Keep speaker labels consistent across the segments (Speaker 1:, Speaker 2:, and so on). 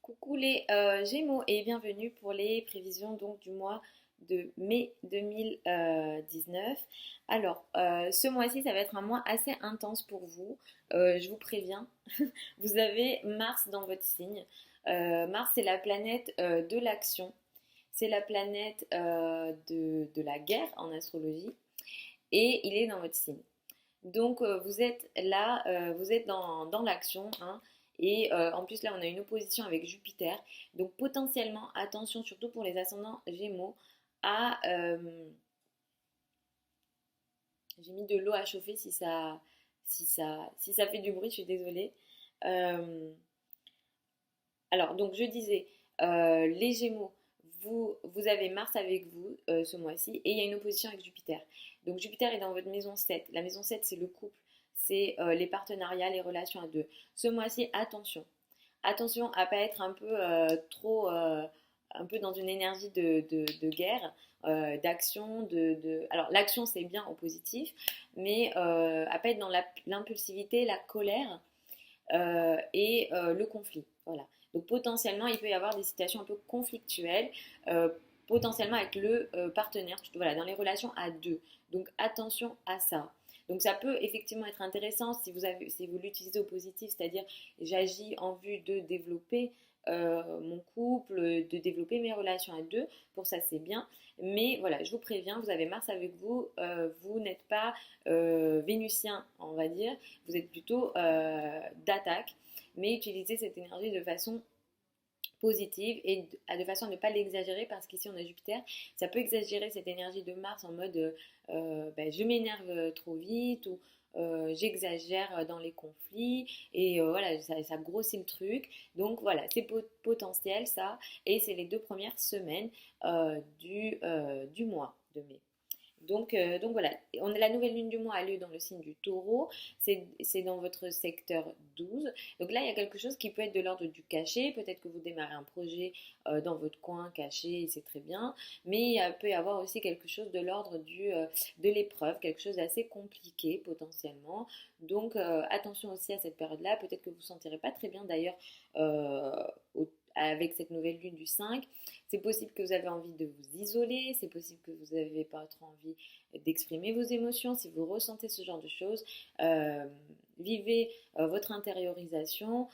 Speaker 1: Coucou les Gémeaux et bienvenue pour les prévisions donc du mois de mai 2019. Alors, ce mois-ci, ça va être un mois assez intense pour vous. Je vous préviens. Vous avez Mars dans votre signe. Mars, c'est la planète de l'action. C'est la planète de la guerre en astrologie. Et il est dans votre signe. Donc vous êtes là, vous êtes dans l'action, hein, et en plus là on a une opposition avec Jupiter. Donc potentiellement, attention surtout pour les ascendants Gémeaux, à... j'ai mis de l'eau à chauffer si ça fait du bruit, je suis désolée. Euh, alors donc je disais, les Gémeaux, vous avez Mars avec vous ce mois-ci et il y a une opposition avec Jupiter. Donc Jupiter est dans votre maison 7. La maison 7 c'est le couple, c'est les partenariats, les relations à deux. Ce mois-ci, attention. Attention à pas être un peu trop, un peu dans une énergie de guerre, d'action, Alors l'action c'est bien au positif, mais à pas être dans l'impulsivité, la colère et le conflit. Voilà. Donc potentiellement, il peut y avoir des situations un peu conflictuelles, potentiellement avec le partenaire, voilà, dans les relations à deux. Donc attention à ça. Donc ça peut effectivement être intéressant si vous l'utilisez au positif, c'est-à-dire j'agis en vue de développer mon couple, de développer mes relations à deux. Pour ça, c'est bien. Mais voilà, je vous préviens, vous avez Mars avec vous, vous n'êtes pas vénusien, on va dire, vous êtes plutôt d'attaque, mais utilisez cette énergie de façon positive et de façon à ne pas l'exagérer parce qu'ici on a Jupiter, ça peut exagérer cette énergie de Mars en mode je m'énerve trop vite ou j'exagère dans les conflits et voilà, ça grossit le truc. Donc voilà, c'est potentiel ça et c'est les 2 premières semaines du mois de mai. Donc voilà, la nouvelle lune du mois a lieu dans le signe du taureau, c'est dans votre secteur 12. Donc là, il y a quelque chose qui peut être de l'ordre du caché, peut-être que vous démarrez un projet dans votre coin caché, c'est très bien, mais il peut y avoir aussi quelque chose de l'ordre de l'épreuve, quelque chose d'assez compliqué potentiellement. Donc attention aussi à cette période-là, peut-être que vous ne vous sentirez pas très bien d'ailleurs avec cette nouvelle lune du 5. C'est possible que vous avez envie de vous isoler, c'est possible que vous n'avez pas trop envie d'exprimer vos émotions. Si vous ressentez ce genre de choses, euh, vivez votre intériorisation.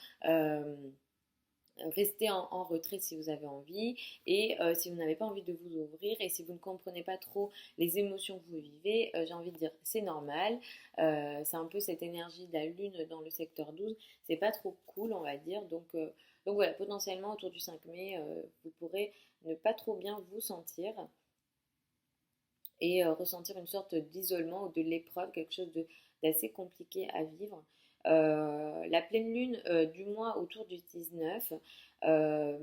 Speaker 1: Restez en retrait si vous avez envie et si vous n'avez pas envie de vous ouvrir et si vous ne comprenez pas trop les émotions que vous vivez, j'ai envie de dire c'est normal. C'est un peu cette énergie de la lune dans le secteur 12, c'est pas trop cool on va dire. Donc voilà, potentiellement autour du 5 mai, vous pourrez ne pas trop bien vous sentir et ressentir une sorte d'isolement ou de l'épreuve, quelque chose d'assez compliqué à vivre. La pleine lune du mois autour du 19 euh,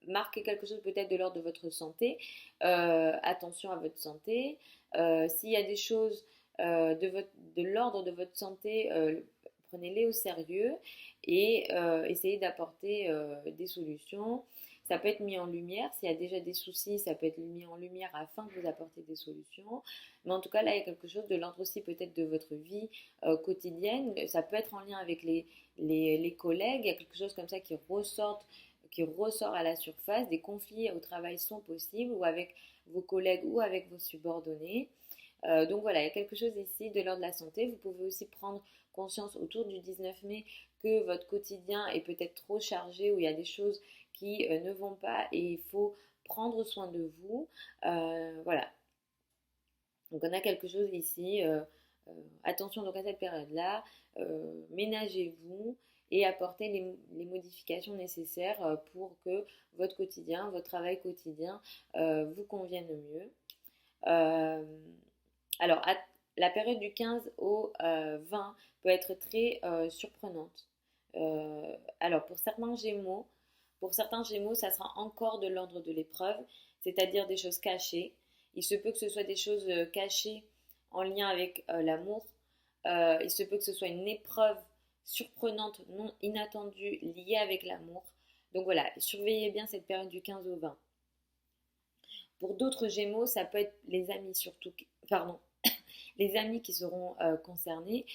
Speaker 1: marque quelque chose peut-être de l'ordre de votre santé. Attention à votre santé. S'il y a des choses de l'ordre de votre santé, prenez-les au sérieux et essayez d'apporter des solutions. Ça peut être mis en lumière. S'il y a déjà des soucis, ça peut être mis en lumière afin que vous apportiez des solutions. Mais en tout cas, là, il y a quelque chose de l'ordre aussi peut-être de votre vie quotidienne. Ça peut être en lien avec les collègues. Il y a quelque chose comme ça qui ressort à la surface. Des conflits au travail sont possibles ou avec vos collègues ou avec vos subordonnés. Donc voilà, il y a quelque chose ici de l'ordre de la santé. Vous pouvez aussi prendre conscience autour du 19 mai que votre quotidien est peut-être trop chargé, où il y a des choses qui ne vont pas et il faut prendre soin de vous. Voilà. Donc on a quelque chose ici. Attention donc à cette période-là. Ménagez-vous et apportez les modifications nécessaires pour que votre quotidien, votre travail quotidien vous convienne mieux. Euh, alors, la période du 15 au 20 peut être très surprenante. Alors, pour certains Gémeaux, ça sera encore de l'ordre de l'épreuve, c'est-à-dire des choses cachées. Il se peut que ce soit des choses cachées en lien avec l'amour. Il se peut que ce soit une épreuve surprenante, non inattendue, liée avec l'amour. Donc voilà, surveillez bien cette période du 15 au 20. Pour d'autres Gémeaux, ça peut être les amis surtout, pardon, les amis qui seront concernés.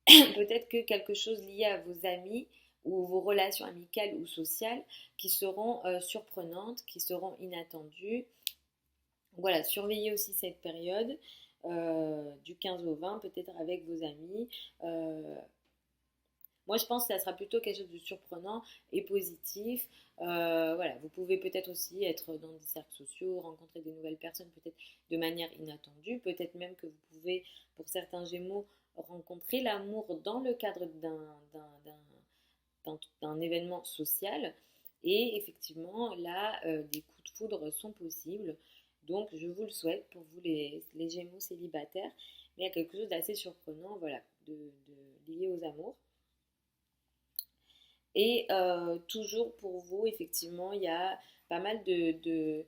Speaker 1: Peut-être que quelque chose lié à vos amis ou vos relations amicales ou sociales qui seront surprenantes, qui seront inattendues. Voilà, surveillez aussi cette période du 15 au 20, peut-être avec vos amis. Euh, Moi, je pense que ça sera plutôt quelque chose de surprenant et positif. Voilà, vous pouvez peut-être aussi être dans des cercles sociaux, rencontrer des nouvelles personnes peut-être de manière inattendue. Peut-être même que vous pouvez, pour certains Gémeaux, rencontrer l'amour dans le cadre d'un événement social. Et effectivement, là, des coups de foudre sont possibles. Donc, je vous le souhaite pour vous, les Gémeaux célibataires. Mais il y a quelque chose d'assez surprenant, voilà, lié aux amours. Et toujours pour vous, effectivement, il y a pas mal de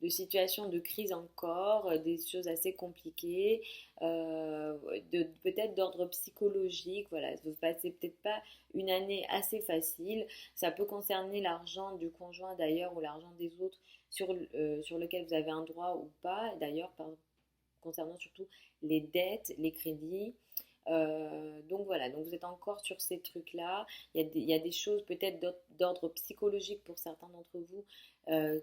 Speaker 1: situations de crise encore, des choses assez compliquées, peut-être d'ordre psychologique. Voilà, vous passez peut-être pas une année assez facile. Ça peut concerner l'argent du conjoint d'ailleurs ou l'argent des autres sur lequel vous avez un droit ou pas. D'ailleurs, concernant surtout les dettes, les crédits. Donc voilà, donc vous êtes encore sur ces trucs-là. Il y a des choses peut-être d'ordre psychologique pour certains d'entre vous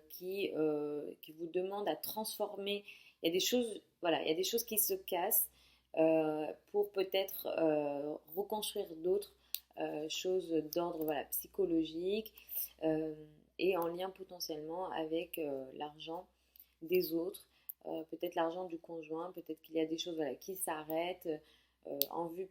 Speaker 1: qui vous demandent à transformer. Il y a des choses, voilà, il y a des choses qui se cassent pour peut-être reconstruire d'autres choses d'ordre voilà, psychologique et en lien potentiellement avec l'argent des autres, peut-être l'argent du conjoint, peut-être qu'il y a des choses voilà, qui s'arrêtent en vue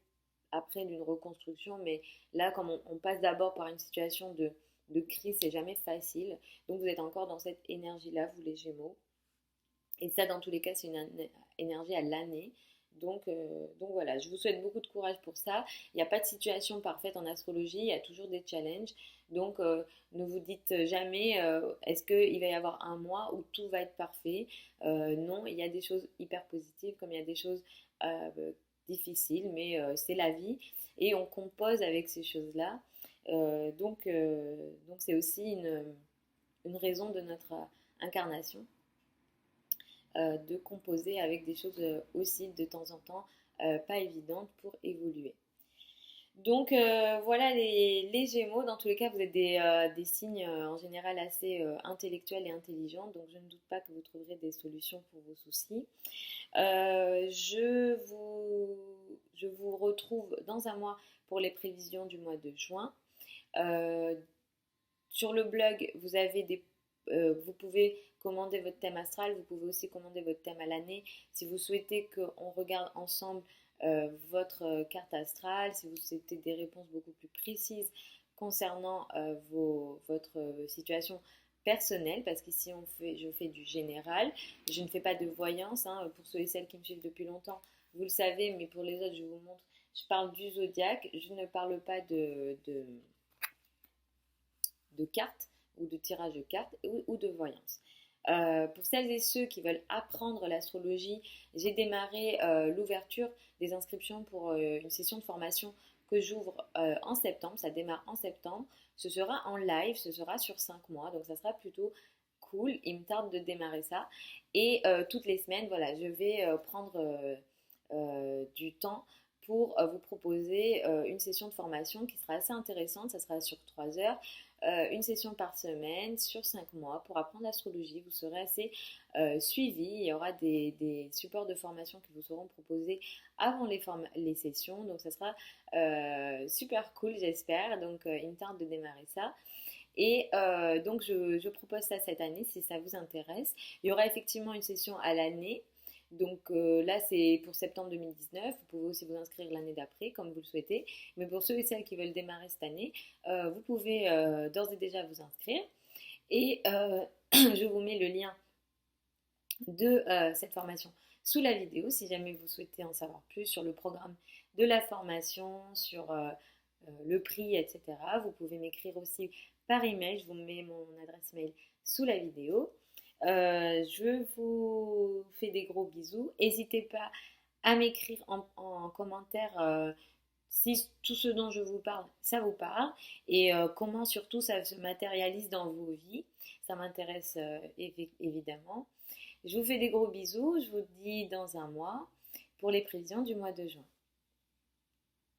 Speaker 1: après d'une reconstruction. Mais là, comme on passe d'abord par une situation de crise, c'est jamais facile. Donc vous êtes encore dans cette énergie-là, vous les Gémeaux. Et ça, dans tous les cas, c'est une énergie à l'année. Donc voilà, je vous souhaite beaucoup de courage pour ça. Il n'y a pas de situation parfaite en astrologie, il y a toujours des challenges. Donc ne vous dites jamais est-ce qu'il va y avoir un mois où tout va être parfait. Non, il y a des choses hyper positives comme il y a des choses difficiles, mais c'est la vie et on compose avec ces choses-là. Donc c'est aussi une raison de notre incarnation de composer avec des choses aussi de temps en temps pas évidentes pour évoluer. Donc voilà les Gémeaux, dans tous les cas vous êtes des signes en général assez intellectuels et intelligents, donc je ne doute pas que vous trouverez des solutions pour vos soucis. Je vous retrouve dans un mois pour les prévisions du mois de juin. Euh, sur le blog, vous pouvez commander votre thème astral, vous pouvez aussi commander votre thème à l'année. Si vous souhaitez qu'on regarde ensemble votre carte astrale, si vous souhaitez des réponses beaucoup plus précises concernant votre situation personnelle, parce qu'ici je fais du général, je ne fais pas de voyance, hein, pour ceux et celles qui me suivent depuis longtemps, vous le savez, mais pour les autres, je vous montre, je parle du zodiaque, je ne parle pas de cartes ou de tirage de cartes ou de voyance. Pour celles et ceux qui veulent apprendre l'astrologie, j'ai démarré l'ouverture des inscriptions pour une session de formation que j'ouvre en septembre. Ça démarre en septembre. Ce sera en live, ce sera sur 5 mois, donc ça sera plutôt cool. Il me tarde de démarrer ça. Et toutes les semaines, voilà, je vais prendre du temps pour vous proposer une session de formation qui sera assez intéressante. Ça sera sur 3 heures. Une session par semaine sur 5 mois pour apprendre l'astrologie. Vous serez assez suivi. Il y aura des supports de formation qui vous seront proposés avant les sessions. Donc ça sera super cool, j'espère. Donc il me tarde de démarrer ça. Et donc je propose ça cette année si ça vous intéresse. Il y aura effectivement une session à l'année. Donc là, c'est pour septembre 2019. Vous pouvez aussi vous inscrire l'année d'après, comme vous le souhaitez. Mais pour ceux et celles qui veulent démarrer cette année, vous pouvez d'ores et déjà vous inscrire. Et je vous mets le lien de cette formation sous la vidéo si jamais vous souhaitez en savoir plus sur le programme de la formation, sur le prix, etc. Vous pouvez m'écrire aussi par email. Je vous mets mon adresse mail sous la vidéo. Je vous fais des gros bisous. N'hésitez pas à m'écrire en commentaire si tout ce dont je vous parle, ça vous parle et comment surtout ça se matérialise dans vos vies. Ça m'intéresse évidemment. Je vous fais des gros bisous. Je vous dis dans un mois pour les prévisions du mois de juin.